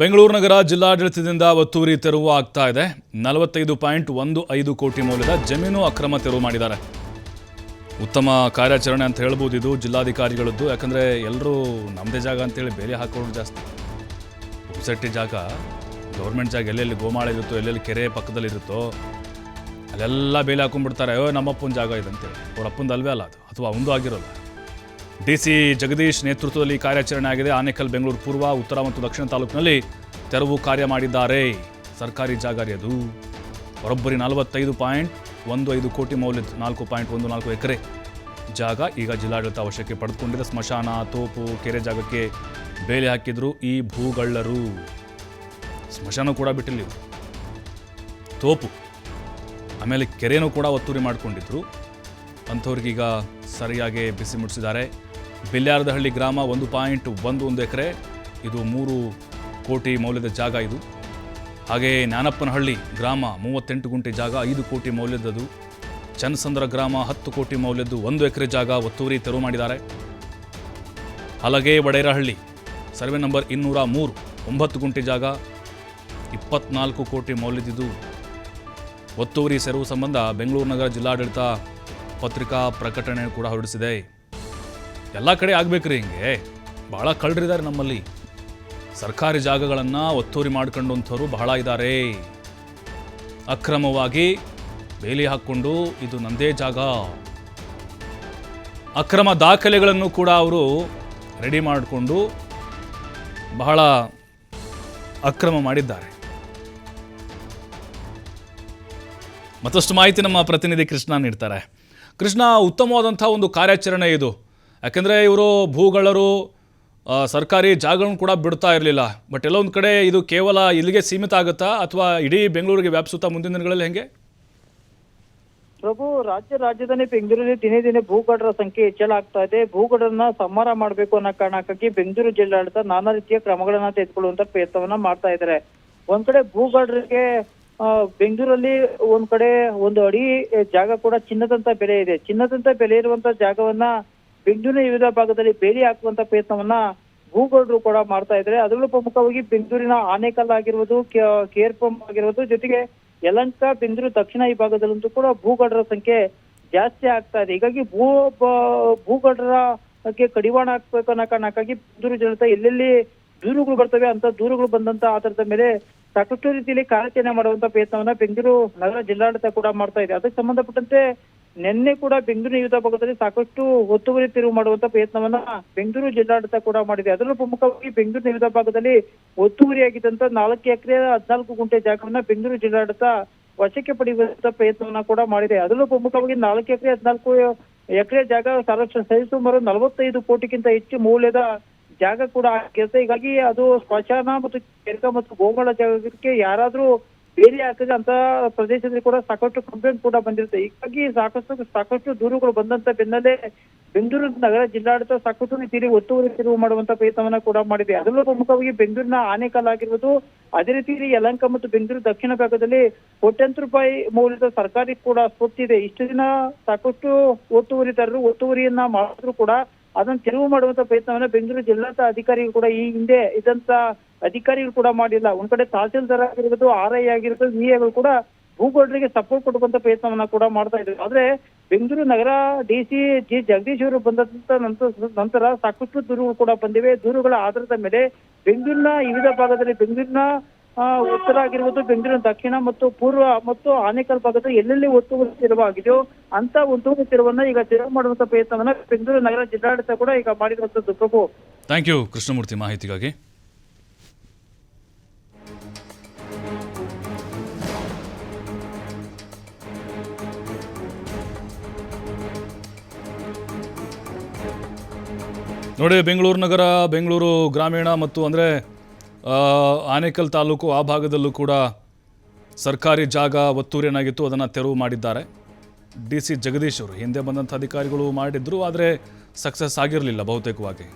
ಬೆಂಗಳೂರು ನಗರ ಜಿಲ್ಲಾಡಳಿತದಿಂದ ಒತ್ತುವರಿ ತೆರವು ಆಗ್ತಾ ಇದೆ. 45.15 ಕೋಟಿ ಮೌಲ್ಯದ ಜಮೀನು ಅಕ್ರಮ ತೆರವು ಮಾಡಿದ್ದಾರೆ. ಉತ್ತಮ ಕಾರ್ಯಾಚರಣೆ ಅಂತ ಹೇಳ್ಬೋದು ಇದು ಜಿಲ್ಲಾಧಿಕಾರಿಗಳದ್ದು. ಯಾಕಂದರೆ ಎಲ್ಲರೂ ನಮ್ಮದೇ ಜಾಗ ಅಂತೇಳಿ ಬೇಲಿ ಹಾಕೋರು ಜಾಸ್ತಿ. ಪುಕ್ಸಟ್ಟಿ ಜಾಗ, ಗೌರ್ಮೆಂಟ್ ಜಾಗ ಎಲ್ಲೆಲ್ಲಿ ಗೋಮಾಳ ಇರುತ್ತೋ, ಎಲ್ಲೆಲ್ಲಿ ಕೆರೆ ಪಕ್ಕದಲ್ಲಿರುತ್ತೋ ಅಲ್ಲೆಲ್ಲ ಬೇಲಿ ಹಾಕೊಂಡ್ಬಿಡ್ತಾರೆ. ನಮ್ಮಪ್ಪನ ಜಾಗ ಇದೆ ಅಂತೇಳಿ. ಅವ್ರ ಅಪ್ಪಂದು ಅಲ್ವೇ ಅಲ್ಲ ಅದು, ಅಥವಾ ಒಂದು ಆಗಿರೋಲ್ಲ. ಡಿ.ಸಿ. ಜಗದೀಶ್ ನೇತೃತ್ವದಲ್ಲಿ ಕಾರ್ಯಾಚರಣೆ ಆಗಿದೆ. ಆನೇಕಲ್, ಬೆಂಗಳೂರು ಪೂರ್ವ, ಉತ್ತರ ಮತ್ತು ದಕ್ಷಿಣ ತಾಲೂಕಿನಲ್ಲಿ ತೆರವು ಕಾರ್ಯ ಮಾಡಿದ್ದಾರೆ. ಸರ್ಕಾರಿ ಜಾಗ ಅದು. ಬರೋಬ್ಬರಿ 45.15 ಕೋಟಿ ಮೌಲ್ಯದ 4.14 ಎಕರೆ ಜಾಗ ಈಗ ಜಿಲ್ಲಾಡಳಿತ ವಶಕ್ಕೆ ಪಡೆದುಕೊಂಡಿದೆ. ಸ್ಮಶಾನ, ತೋಪು, ಕೆರೆ ಜಾಗಕ್ಕೆ ಬೇಲಿ ಹಾಕಿದ್ರು ಈ ಭೂಗಳ್ಳರು. ಸ್ಮಶಾನ ಕೂಡ ಬಿಟ್ಟಿಲ್ಲ, ತೋಪು, ಆಮೇಲೆ ಕೆರೆನೂ ಕೂಡ ಒತ್ತುವರಿ ಮಾಡಿಕೊಂಡಿದ್ರು. ಅಂಥವ್ರಿಗೀಗ ಸರಿಯಾಗಿ ಬಿಸಿ ಮುಟ್ಟಿಸಿದ್ದಾರೆ. ಬಿಲ್ಯಾರದಹಳ್ಳಿ ಗ್ರಾಮ 1.11 ಎಕರೆ, ಇದು 3 ಕೋಟಿ ಮೌಲ್ಯದ ಜಾಗ ಇದು. ಹಾಗೆ ಜ್ಞಾನಪ್ಪನಹಳ್ಳಿ ಗ್ರಾಮ 38 ಗುಂಟೆ ಜಾಗ, 5 ಕೋಟಿ ಮೌಲ್ಯದದು. ಚನ್ನಸಂದ್ರ ಗ್ರಾಮ 10 ಕೋಟಿ ಮೌಲ್ಯದ್ದು 1 ಎಕರೆ ಜಾಗ ಒತ್ತುವರಿ ತೆರವು ಮಾಡಿದ್ದಾರೆ. ಹಲಗೆ ವಡೇರಹಳ್ಳಿ ಸರ್ವೆ ನಂಬರ್ 203 9 ಗುಂಟೆ ಜಾಗ, 24 ಕೋಟಿ ಮೌಲ್ಯದಿದ್ದು. ಒತ್ತುವರಿ ತೆರವು ಸಂಬಂಧ ಬೆಂಗಳೂರು ನಗರ ಜಿಲ್ಲಾಡಳಿತ ಪತ್ರಿಕಾ ಪ್ರಕಟಣೆ ಕೂಡ ಹೊರಡಿಸಿದೆ. ಎಲ್ಲ ಕಡೆ ಆಗ್ಬೇಕ್ರಿ ಹಿಂಗೆ. ಬಹಳ ಕಳ್ಳರಿದ್ದಾರೆ ನಮ್ಮಲ್ಲಿ. ಸರ್ಕಾರಿ ಜಾಗಗಳನ್ನು ಒತ್ತುವರಿ ಮಾಡ್ಕೊಂಡಂಥವ್ರು ಬಹಳ ಇದ್ದಾರೆ. ಅಕ್ರಮವಾಗಿ ಬೇಲಿ ಹಾಕ್ಕೊಂಡು ಇದು ನಂದೇ ಜಾಗ, ಅಕ್ರಮ ದಾಖಲೆಗಳನ್ನು ಕೂಡ ಅವರು ರೆಡಿ ಮಾಡಿಕೊಂಡು ಬಹಳ ಅಕ್ರಮ ಮಾಡಿದ್ದಾರೆ. ಮತ್ತಷ್ಟು ಮಾಹಿತಿ ನಮ್ಮ ಪ್ರತಿನಿಧಿ ಕೃಷ್ಣ ನೀಡ್ತಾರೆ. ಕೃಷ್ಣ, ಉತ್ತಮವಾದಂಥ ಒಂದು ಕಾರ್ಯಾಚರಣೆ ಇದು. ಯಾಕೆಂದರೆ ಇವರು ಭೂಗಳರು ಸರ್ಕಾರಿ ಜಾಗಗಳನ್ನು ಕೂಡ ಬಿಡ್ತಾ ಇರಲಿಲ್ಲ. ಬಟ್ ಎಲ್ಲೊಂದು ಕಡೆ ಇದು ಕೇವಲ ಇಲ್ಲಿಗೆ ಸೀಮಿತ ಆಗುತ್ತಾ ಅಥವಾ ಇಡೀ ಬೆಂಗಳೂರಿಗೆ ವ್ಯಾಪಿಸುತ್ತಾ ಮುಂದಿನ ದಿನಗಳಲ್ಲಿ ಹೆಂಗೆ? ಪ್ರಭು, ರಾಜ್ಯ ರಾಜಧಾನಿ ಬೆಂಗಳೂರಲ್ಲಿ ದಿನೇ ದಿನೇ ಭೂಗಡರ ಸಂಖ್ಯೆ ಹೆಚ್ಚಳ ಆಗ್ತಾ ಇದೆ. ಭೂಗಡರನ್ನ ಸಂಹಾರ ಮಾಡಬೇಕು ಅನ್ನೋ ಕಾರಣಕ್ಕಾಗಿ ಬೆಂಗಳೂರು ಜಿಲ್ಲಾಡಳಿತ ನಾನಾ ರೀತಿಯ ಕ್ರಮಗಳನ್ನ ತೆಗೆದುಕೊಳ್ಳುವಂತ ಪ್ರಯತ್ನವನ್ನ ಮಾಡ್ತಾ ಇದ್ದಾರೆ. ಒಂದ್ ಕಡೆ ಭೂಗಡರಿಗೆ ಬೆಂಗಳೂರಲ್ಲಿ ಒಂದ್ ಕಡೆ ಒಂದು ಅಡಿ ಜಾಗ ಕೂಡ ಚಿನ್ನದಂತ ಬೆಲೆ ಇದೆ. ಚಿನ್ನದಂತ ಬೆಲೆ ಇರುವಂತ ಜಾಗವನ್ನ ಬೆಂಗಳೂರಿನ ವಿವಿಧ ಭಾಗದಲ್ಲಿ ಬೇಲಿ ಹಾಕುವಂತ ಪ್ರಯತ್ನವನ್ನ ಭೂಗಡರು ಕೂಡ ಮಾಡ್ತಾ ಇದ್ದಾರೆ. ಅದರಲ್ಲೂ ಪ್ರಮುಖವಾಗಿ ಬೆಂಗಳೂರಿನ ಆನೇಕಲ್ ಆಗಿರ್ಬೋದು, ಕೇರ್ಪಂ ಆಗಿರ್ಬೋದು, ಜೊತೆಗೆ ಯಲಹಂಕ, ಬೆಂಗಳೂರು ದಕ್ಷಿಣ ಈ ಭಾಗದಲ್ಲಂತೂ ಕೂಡ ಭೂಗಡರ ಸಂಖ್ಯೆ ಜಾಸ್ತಿ ಆಗ್ತಾ ಇದೆ. ಹೀಗಾಗಿ ಭೂಗಡರ ಬಗ್ಗೆ ಕಡಿವಾಣ ಹಾಕ್ಬೇಕು ಅನ್ನೋ ಕಾರಣಕ್ಕಾಗಿ ಬೆಂಗಳೂರು ಜನತೆ ಎಲ್ಲೆಲ್ಲಿ ದೂರುಗಳು ಬರ್ತವೆ ಅಂತ ದೂರುಗಳು ಬಂದಂತ ಆಧಾರದ ಮೇಲೆ ಸಾಕಷ್ಟು ರೀತಿಯಲ್ಲಿ ಕಾರ್ಯಾಚರಣೆ ಮಾಡುವಂತ ಪ್ರಯತ್ನವನ್ನ ಬೆಂಗಳೂರು ನಗರ ಜಿಲ್ಲಾಡಳಿತ ಕೂಡ ಮಾಡ್ತಾ ಇದೆ. ಅದಕ್ಕೆ ಸಂಬಂಧಪಟ್ಟಂತೆ ನಿನ್ನೆ ಕೂಡ ಬೆಂಗಳೂರು ವಿವಿಧ ಭಾಗದಲ್ಲಿ ಸಾಕಷ್ಟು ಒತ್ತುವರಿ ತೆರವು ಮಾಡುವಂತ ಪ್ರಯತ್ನವನ್ನ ಬೆಂಗಳೂರು ಜಿಲ್ಲಾಡಳಿತ ಕೂಡ ಮಾಡಿದೆ. ಅದರಲ್ಲೂ ಪ್ರಮುಖವಾಗಿ ಬೆಂಗಳೂರು ವಿವಿಧ ಭಾಗದಲ್ಲಿ ಒತ್ತುವರಿಯಾಗಿದ್ದಂತ 4 ಎಕರೆ 14 ಗುಂಟೆ ಜಾಗವನ್ನ ಬೆಂಗಳೂರು ಜಿಲ್ಲಾಡಳಿತ ವಶಕ್ಕೆ ಪಡೆಯುವಂತ ಪ್ರಯತ್ನವನ್ನ ಕೂಡ ಮಾಡಿದೆ. ಅದರಲ್ಲೂ ಪ್ರಮುಖವಾಗಿ 4 ಎಕರೆ 14 ಎಕರೆ ಜಾಗ ಸರಿಸುಮಾರು 45 ಕೋಟಿಗಿಂತ ಹೆಚ್ಚು ಮೌಲ್ಯದ ಜಾಗ ಕೂಡ ಆಗಿರುತ್ತೆ. ಹೀಗಾಗಿ ಅದು ಸ್ಮಶಾನ ಮತ್ತು ಕೆರೆ ಮತ್ತು ಗೋಮಾಳ ಜಾಗಕ್ಕೆ ಯಾರಾದ್ರೂ ಬೇಲಿ ಹಾಕಿದ್ರೆ ಅಂತ ಪ್ರದೇಶದಲ್ಲಿ ಕೂಡ ಸಾಕಷ್ಟು ಕಂಪ್ಲೇಂಟ್ ಕೂಡ ಬಂದಿರುತ್ತೆ. ಹೀಗಾಗಿ ಸಾಕಷ್ಟು ದೂರುಗಳು ಬಂದಂತ ಬೆನ್ನಲ್ಲೇ ಬೆಂಗಳೂರು ನಗರ ಜಿಲ್ಲಾಡಳಿತ ಸಾಕಷ್ಟು ರೀತಿಯಲ್ಲಿ ಒತ್ತುವರಿ ತೆರವು ಮಾಡುವಂತ ಪ್ರಯತ್ನವನ್ನ ಕೂಡ ಮಾಡಿದೆ. ಅದರಲ್ಲೂ ಪ್ರಮುಖವಾಗಿ ಬೆಂಗಳೂರಿನ ಆನೇಕಲ್ ಆಗಿರ್ಬೋದು, ಅದೇ ರೀತಿ ಯಲಹಂಕ ಮತ್ತು ಬೆಂಗಳೂರು ದಕ್ಷಿಣ ಭಾಗದಲ್ಲಿ ಕೋಟ್ಯಾಂತರ ರೂಪಾಯಿ ಮೌಲ್ಯದ ಸರ್ಕಾರಿ ಕೂಡ ಸ್ವತ್ತಿದೆ. ಇಷ್ಟು ದಿನ ಸಾಕಷ್ಟು ಒತ್ತುವರಿದಾರರು ಒತ್ತುವರಿಯನ್ನ ಮಾಡಿದ್ರು ಕೂಡ ಅದನ್ನು ತೆರವು ಮಾಡುವಂತ ಪ್ರಯತ್ನವನ್ನ ಬೆಂಗಳೂರು ಜಿಲ್ಲಾಡಳಿತ ಅಧಿಕಾರಿಗಳು ಕೂಡ ಈ ಹಿಂದೆ ಇದ್ದಂತ ಅಧಿಕಾರಿಗಳು ಕೂಡ ಮಾಡಿಲ್ಲ. ಒಂದ್ ಕಡೆ ತಹಸೀಲ್ದಾರ್ ಆಗಿರ್ಬೋದು, RI ಆಗಿರ್ಬೋದು, VAಗಳು ಕೂಡ ಭೂಗಡರಿಗೆ ಸಪೋರ್ಟ್ ಕೊಡುವಂತ ಪ್ರಯತ್ನವನ್ನ ಕೂಡ ಮಾಡ್ತಾ ಇದ್ರು. ಆದ್ರೆ ಬೆಂಗಳೂರು ನಗರ DC ಜಗದೀಶ್ ಅವರು ಬಂದಂತ ನಂತರ ಸಾಕಷ್ಟು ದೂರುಗಳು ಕೂಡ ಬಂದಿವೆ. ದೂರುಗಳ ಆಧಾರದ ಮೇಲೆ ಬೆಂಗಳೂರಿನ ವಿವಿಧ ಭಾಗದಲ್ಲಿ ಬೆಂಗಳೂರಿನ ಉತ್ತರ ಆಗಿರ್ಬೋದು, ಬೆಂಗಳೂರಿನ ದಕ್ಷಿಣ ಮತ್ತು ಪೂರ್ವ ಮತ್ತು ಆನೇಕಲ್ ಭಾಗದಲ್ಲಿ ಎಲ್ಲೆಲ್ಲಿ ಒತ್ತುವರಿ ತೆರವಾಗಿದೆಯೋ ಅಂತ ಒತ್ತುವರಿ ತೆರವನ್ನ ಈಗ ತೆರವು ಮಾಡುವಂತ ಪ್ರಯತ್ನವನ್ನ ಬೆಂಗಳೂರು ನಗರ ಜಿಲ್ಲಾಡಳಿತ ಕೂಡ ಈಗ ಮಾಡಿರುವಂತದ್ದು. ಪ್ರಭು, ಥ್ಯಾಂಕ್ ಯು ಕೃಷ್ಣಮೂರ್ತಿ ಮಾಹಿತಿಗಾಗಿ. ನೋಡಿ, ಬೆಂಗಳೂರು ನಗರ, ಬೆಂಗಳೂರು ಗ್ರಾಮೀಣ ಮತ್ತು ಅಂದರೆ ಆನೇಕಲ್ ತಾಲೂಕು ಆ ಭಾಗದಲ್ಲೂ ಕೂಡ ಸರ್ಕಾರಿ ಜಾಗ ಒತ್ತುವರಿ ಏನಾಗಿತ್ತು ಅದನ್ನು ತೆರವು ಮಾಡಿದ್ದಾರೆ. DC ಜಗದೀಶ್ ಅವರು ಹಿಂದೆ ಬಂದಂಥ ಅಧಿಕಾರಿಗಳು ಮಾಡಿದ್ರು, ಆದರೆ ಸಕ್ಸಸ್ ಆಗಿರಲಿಲ್ಲ ಬಹುತೇಕವಾಗಿ.